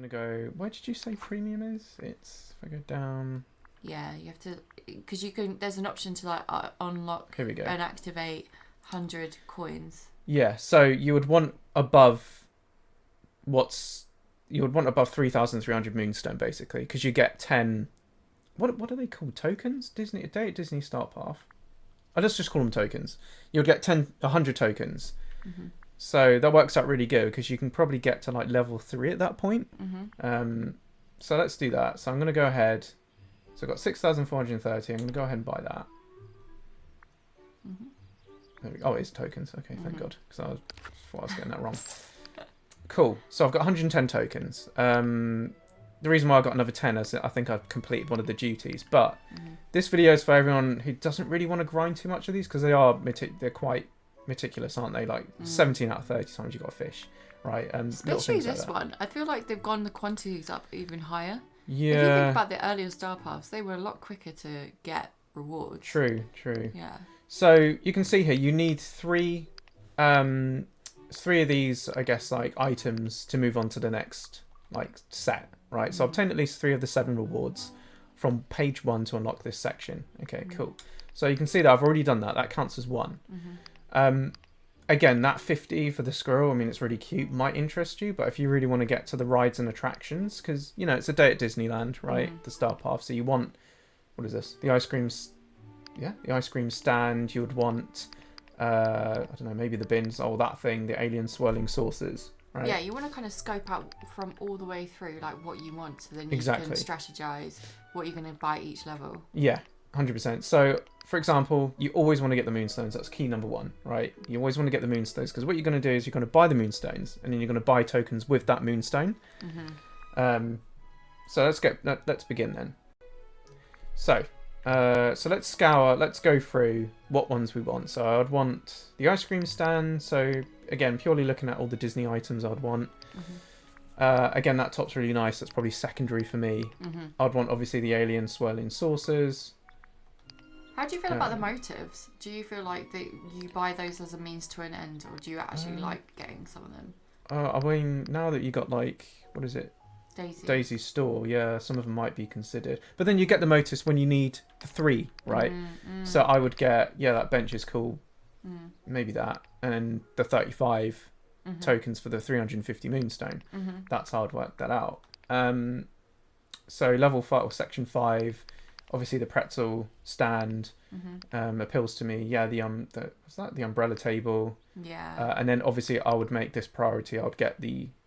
going to go... Where did you say premium is? It's... If I go down... Yeah, you have to... Because you can... There's an option to like unlock Here we go. and activate 100 coins. Yeah, so you would want above... You would want above 3,300 Moonstone, basically. Because you get 10... What are they called? Tokens? Disney Start Path. Let's just call them tokens. You'll get 100 tokens. Mm-hmm. So that works out really good because you can probably get to like level 3 at that point. Mm-hmm. So let's do that. So I'm going to go ahead. So I've got 6,430. I'm going to go ahead and buy that. Mm-hmm. Oh, it's tokens. Okay, thank God. Because I thought I was getting that wrong. Cool. So I've got 110 tokens. The reason why I got another 10 is I think I've completed one of the duties. But this video is for everyone who doesn't really want to grind too much of these because they're quite meticulous, aren't they? Like 17 out of 30 times you got a fish, right? Especially this one. I feel like they've gone the quantities up even higher. Yeah. If you think about the earlier star paths, they were a lot quicker to get rewards. True. Yeah. So you can see here you need three of these, I guess, like items to move on to the next like set, right? So obtain at least 3 of the 7 rewards from page 1 to unlock this section. Okay, cool. So you can see that I've already done that. That counts as 1. Again, that 50 for the squirrel, I mean, it's really cute, might interest you, but if you really want to get to the rides and attractions, because, you know, it's a day at Disneyland, right? The Star Path. So you want, what is this? The ice cream stand. You would want, I don't know, maybe the bins, that thing, the alien swirling saucers. Right. Yeah, you want to kind of scope out from all the way through, like what you want, so then you can strategize what you're going to buy each level. Yeah, 100%. So, for example, you always want to get the Moonstones. That's key number 1, right? You always want to get the Moonstones because what you're going to do is you're going to buy the Moonstones and then you're going to buy tokens with that Moonstone. So let's begin then. So let's go through what ones we want. So I'd want the ice cream stand. So again, purely looking at all the Disney items I'd want. Again, that top's really nice. That's probably secondary for me. I'd want obviously the alien swirling saucers. How do you feel about the motives? Do you feel like that you buy those as a means to an end, or do you actually like getting some of them? I mean, now that you got like, what is it? Daisy's store, yeah, some of them might be considered. But then you get the motifs when you need the 3, right? So I would get, that bench is cool. Maybe that. And the 35 tokens for the 350 Moonstone. That's how I'd work that out. So level 5 or section 5, obviously the pretzel stand appeals to me. Yeah, the umbrella table. Yeah. And then obviously I would make this priority. I would get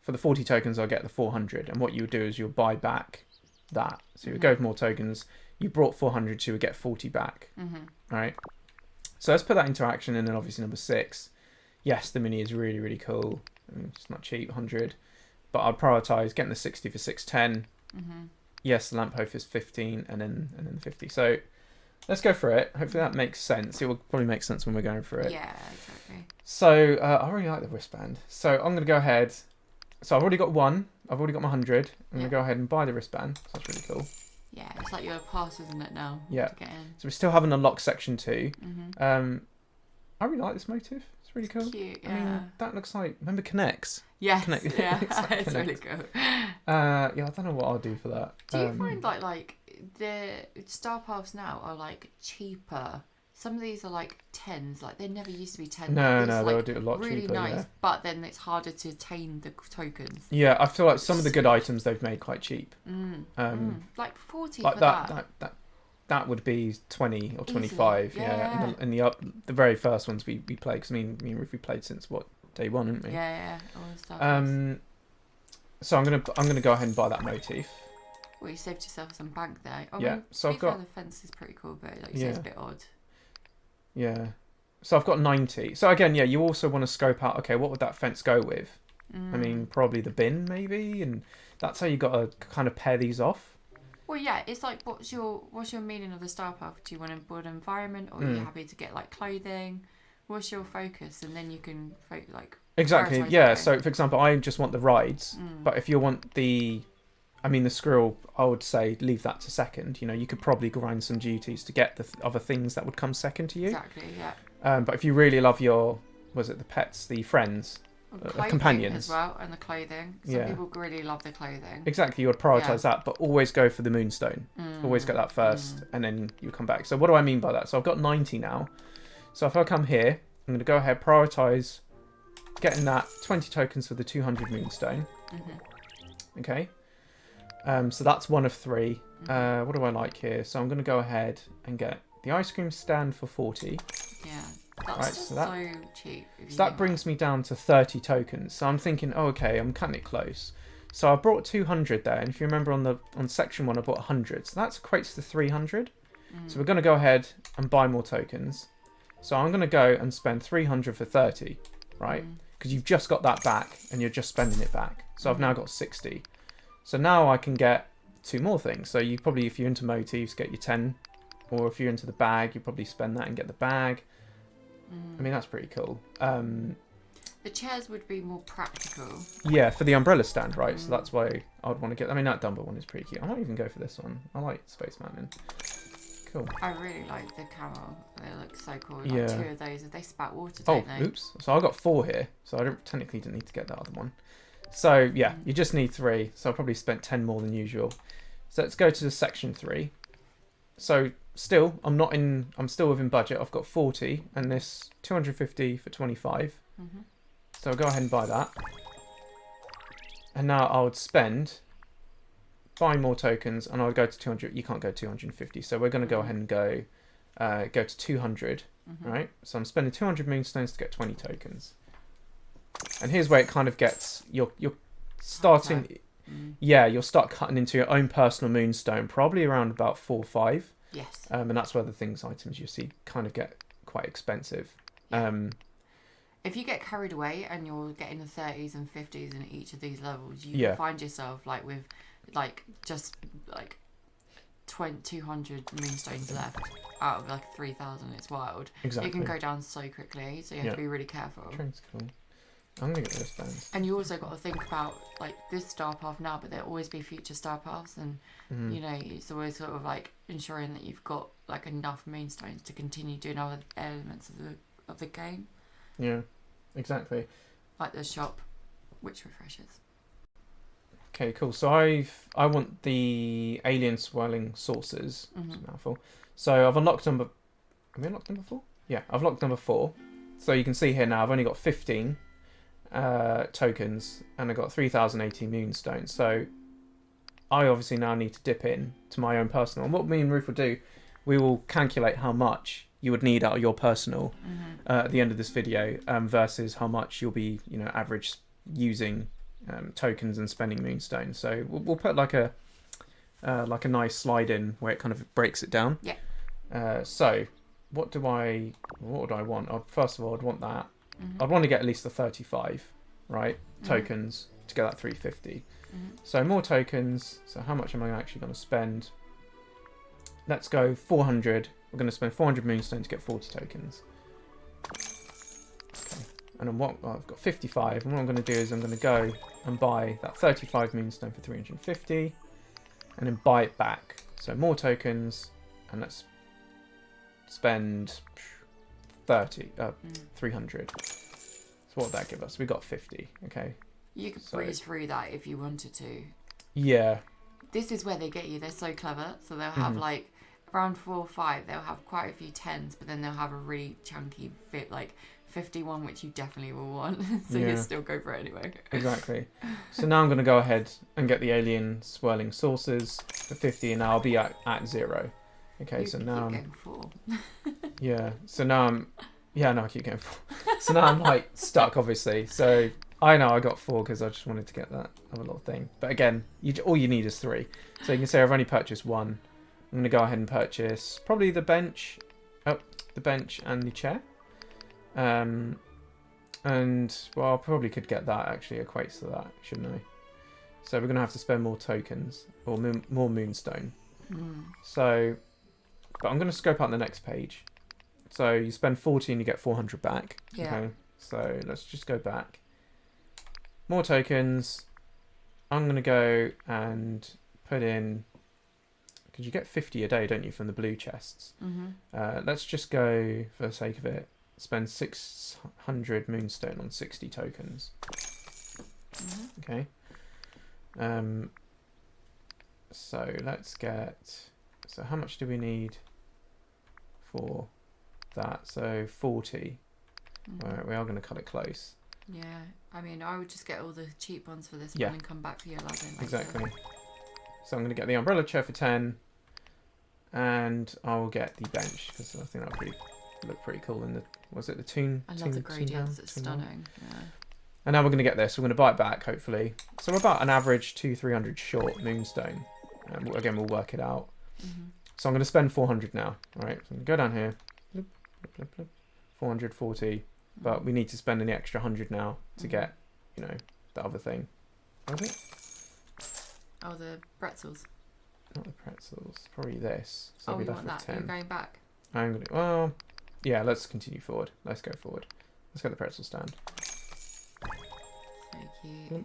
for the 40 tokens, I'll get the 400. And what you would do is you'll buy back that. So you would go with more tokens. You brought 400, so you would get 40 back. All right. So let's put that into action. And then obviously number 6. Yes, the mini is really, really cool. I mean, it's not cheap, 100. But I'd prioritize getting the 60 for 610. Yes, the lamp host is 15 and then the 50. So let's go for it. Hopefully that makes sense. It will probably make sense when we're going through it. Yeah, exactly. So I really like the wristband. So I'm going to go ahead. So I've already got 1. I've already got my 100. I'm going to go ahead and buy the wristband. So that's really cool. Yeah, it's like your pass, isn't it, now? Yeah. To get in. So we still haven't unlocked section 2. I really like this motif. It's really cool. Cute, yeah. I mean, that looks like... Remember Connects? Yes, Connect, yeah. like It's really cool. I don't know what I'll do for that. Do you find like the Star Paths now are like cheaper? Some of these are like 10s. Like they never used to be 10s. No, like, they'll do a lot really cheaper. Nice, yeah. but then it's harder to attain the tokens. Yeah, I feel like some of the good items they've made quite cheap. Like 40 like for that would be 20 or 25. Easily. Yeah. In the very first ones we played, because I mean we played since day 1, haven't we? Yeah. All the Star So I'm gonna go ahead and buy that motif. Well, you saved yourself some bank there. So I've got the fence is pretty cool, but like you say, it's a bit odd. Yeah. So I've got 90. So again, you also want to scope out, okay, what would that fence go with? I mean, probably the bin, maybe, and that's how you got to kind of pair these off. Well, yeah, it's like, what's your meaning of the Star Path? Do you want to build an environment, or are you happy to get like clothing? What's your focus? And then you can exactly. Yeah. So for example, I just want the rides, but if you want the squirrel, I would say leave that to second. You know, you could probably grind some duties to get the other things that would come second to you. Exactly, yeah. But if you really love the pets, the friends, Clothing companions as well, and the clothing. Some people really love the clothing. Exactly, you would prioritize that, but always go for the Moonstone. Always get that first, and then you come back. So what do I mean by that? So I've got 90 now. So if I come here, I'm going to go ahead, prioritize getting that 20 tokens for the 200 Moonstone. Okay. So that's one of 3. What do I like here? So I'm going to go ahead and get the ice cream stand for 40. Yeah. That's just so cheap. So that brings me down to 30 tokens. So I'm thinking, oh, okay, I'm cutting it close. So I brought 200 there, and if you remember on section 1, I bought 100. So that equates to 300. So we're going to go ahead and buy more tokens. So I'm going to go and spend 300 for 30, right? Because you've just got that back, and you're just spending it back. So I've now got 60. So now I can get 2 more things. So you probably, if you're into motifs, get your 10. Or if you're into the bag, you probably spend that and get the bag. I mean, that's pretty cool. The chairs would be more practical. Yeah, for the umbrella stand, right? So that's why I'd want to get... I mean, that Dumbo one is pretty cute. I might even go for this one. I like Space Mountain. Cool. I really like the camel. They look so cool. Like 2 of those, they spout water, oh, don't they? Oops. So I got 4 here. So I technically didn't need to get that other one. So, yeah, you just need 3. So I probably spent 10 more than usual. So let's go to section 3. So... Still, I'm still within budget. I've got 40 and this 250 for 25. So I'll go ahead and buy that. And now I would buy more tokens, and I would go to 200. You can't go 250. So we're going to go ahead and go to 200, right? So I'm spending 200 Moonstones to get 20 tokens. And here's where it kind of gets, you're starting, you'll start cutting into your own personal Moonstone, probably around about 4 or 5. Yes. And that's where the items you see kind of get quite expensive. Yeah. If you get carried away and you're getting the 30s and 50s in each of these levels, you find yourself with just 200 Moonstones left out of 3,000. It's wild. Exactly. It can go down so quickly, so you have to be really careful. Train's cool. I'm going to get this down. And you also got to think about this star path now, but there'll always be future star paths, and it's always sort of ensuring that you've got enough Moonstones to continue doing other elements of the game. Yeah, exactly. Like the shop, which refreshes. Okay, cool. So I want the alien swirling saucers. It's a mouthful. So I've unlocked number. Have we unlocked number 4? Yeah, I've locked number 4. So you can see here now I've only got 15 tokens, and I got 3,080 Moonstones. So I obviously now need to dip in to my own personal. And what me and Ruth will do, we will calculate how much you would need out of your personal at the end of this video, versus how much you'll be, average using tokens and spending Moonstones. So we'll put like a nice slide in where it kind of breaks it down. Yeah. So what would I want? First of all, I'd want that. I'd want to get at least the 35, right? Tokens to get that 350. So more tokens. So how much am I actually going to spend? Let's go 400. We're going to spend 400 Moonstone to get 40 tokens. Okay. And then I've got 55. And what I'm going to do is I'm going to go and buy that 35 Moonstone for 350. And then buy it back. So more tokens. And let's spend 300. So what would that give us? We got 50. Okay. You could breeze through that if you wanted to. Yeah. This is where they get you. They're so clever. So they'll have around 4 or 5. They'll have quite a few 10s, but then they'll have a really chunky 51, which you definitely will want. So you still go for it anyway. Exactly. So now I'm going to go ahead and get the alien swirling saucers for 50, and now I'll be at 0. Okay, so now I'm getting 4. Yeah. So now I keep getting 4. So now I'm stuck, obviously. So I know I got 4 because I just wanted to get that other little thing. But again, all you need is 3. So you can say I've only purchased 1. I'm going to go ahead and purchase probably the bench and the chair. And I probably could get that. Actually equates to that, shouldn't I? So we're going to have to spend more tokens or more Moonstone. So, but I'm going to scope out the next page. So you spend 40 and you get 400 back. Yeah. Okay. So let's just go back. More tokens. I'm going to go and put in, because you get 50 a day, don't you, from the blue chests. Let's just go, for the sake of it, spend 600 Moonstone on 60 tokens. Okay. So let's get. So how much do we need for that? So 40. Right, we are going to cut it close. Yeah, I mean, I would just get all the cheap ones for this Yeah. one and come back for your Aladdin. Exactly. So I'm going to get the umbrella chair for 10, and I'll get the bench because I think that would look pretty cool. In the the tune? I love the gradients. It's stunning. Yeah. And now we're going to get this. We're going to buy it back, hopefully. So we're about an average 200-300 short Moonstone. Again, we'll work it out. So I'm going to spend 400 now. All right. So I'm going to go down here. 440. But we need to spend an extra 100 now to get, the other thing. Was it? Oh, the pretzels. Not the pretzels. Probably this. So you want that? 10. You're going back. I'm going to. Well, yeah. Let's continue forward. Let's go forward. Let's get the pretzel stand. So cute.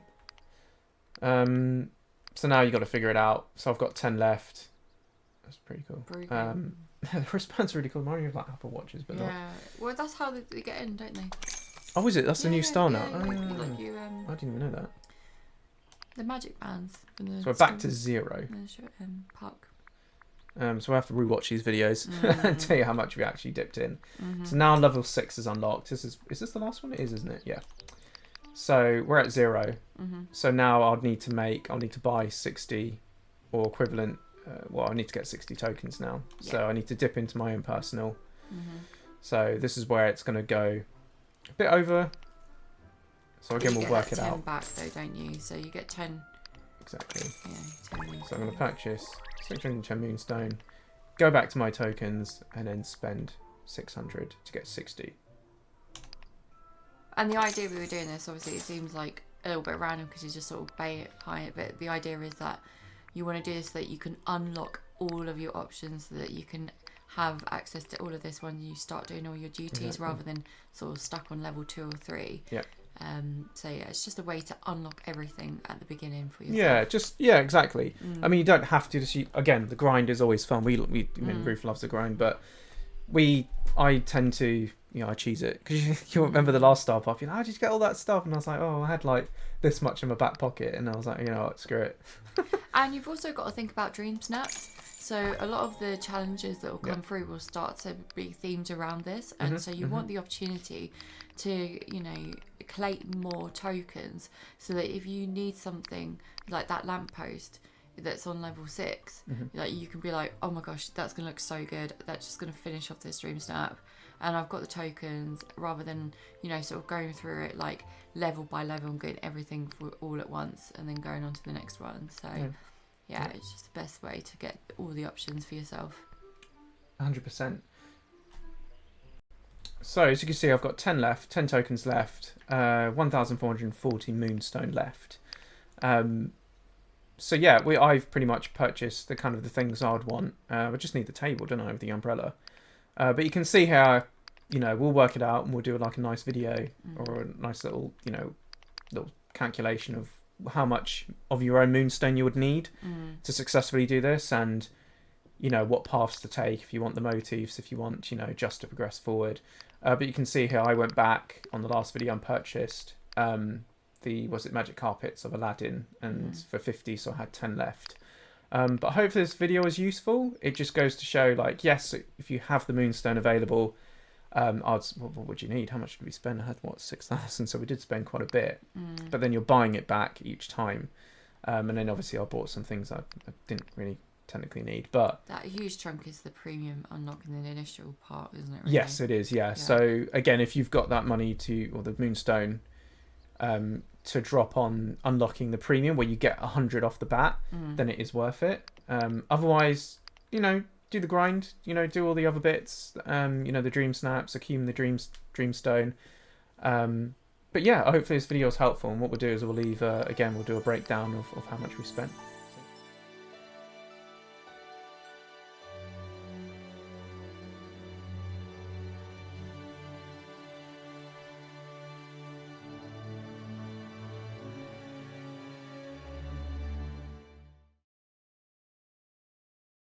So now you got to figure it out. So I've got 10 left. That's pretty cool. The wristband's really cool. Mine are like Apple Watches, but not. Well, that's how they get in, don't they? Oh, is it? That's the new style now. I didn't even know that. The magic bands. So we're back to 0. Park. So we'll have to rewatch these videos and tell you how much we actually dipped in. So now level 6 is unlocked. Is this the last one? It is, isn't it? Yeah. So we're at 0. So now I'll need to buy 60 or equivalent. I need to get 60 tokens now. Yeah. So I need to dip into my own personal. So this is where it's going to go a bit over. So again, we'll work it out. You get 10 back though, don't you? So you get 10. Exactly. Yeah, 10 so I'm going to purchase 610 Moonstone, go back to my tokens, and then spend 600 to get 60. And the idea we were doing this, obviously, it seems like a little bit random because you just sort of buy it, but the idea is that you want to do this so that you can unlock all of your options, so that you can have access to all of this when you start doing all your duties, rather than sort of stuck on level 2 or 3. Yeah. So yeah, it's just a way to unlock everything at the beginning for yourself. Exactly. I mean, you don't have to. Again, the grind is always fun. I mean, Ruth loves the grind, but I tend to, I cheese it because you remember the last star pop. How did you get all that stuff? And I was like, I had like this much in my back pocket, and I was like, what, screw it. And you've also got to think about dream snaps. So a lot of the challenges that will come through will start to be themed around this, and so you want the opportunity to, collate more tokens, so that if you need something like that lamppost that's on level 6, like you can be like, oh my gosh, that's gonna look so good. That's just gonna finish off this dream snap, and I've got the tokens, rather than sort of going through it like level by level and getting everything for all at once and then going on to the next one. So. Yeah, it's just the best way to get all the options for yourself. 100%. So, as you can see, I've got 10 left, 10 tokens left, 1,440 Moonstone left. So yeah, I've pretty much purchased the kind of the things I'd want. I just need the table, don't I, with the umbrella. But you can see how, we'll work it out and we'll do like a nice video or a nice little, little calculation of how much of your own Moonstone you would need to successfully do this, and what paths to take if you want the motifs, if you want just to progress forward. But you can see here I went back on the last video and purchased the magic carpets of Aladdin, and for 50, so I had 10 left. But hopefully this video is useful. It just goes to show, like, yes, if you have the Moonstone available, what would you need? How much did we spend? I had 6,000, so we did spend quite a bit. But then you're buying it back each time, and then obviously I bought some things I didn't really technically need. But that huge chunk is the premium unlocking the initial part, isn't it? Really? Yes, it is. Yeah. So again, if you've got that money or the Moonstone, to drop on unlocking the premium where you get 100 off the bat, then it is worth it. Otherwise, do the grind, do all the other bits, the dream snaps, accumulate the dreamstone. But yeah, hopefully this video is helpful, and what we'll do is we'll leave, we'll do a breakdown of how much we spent.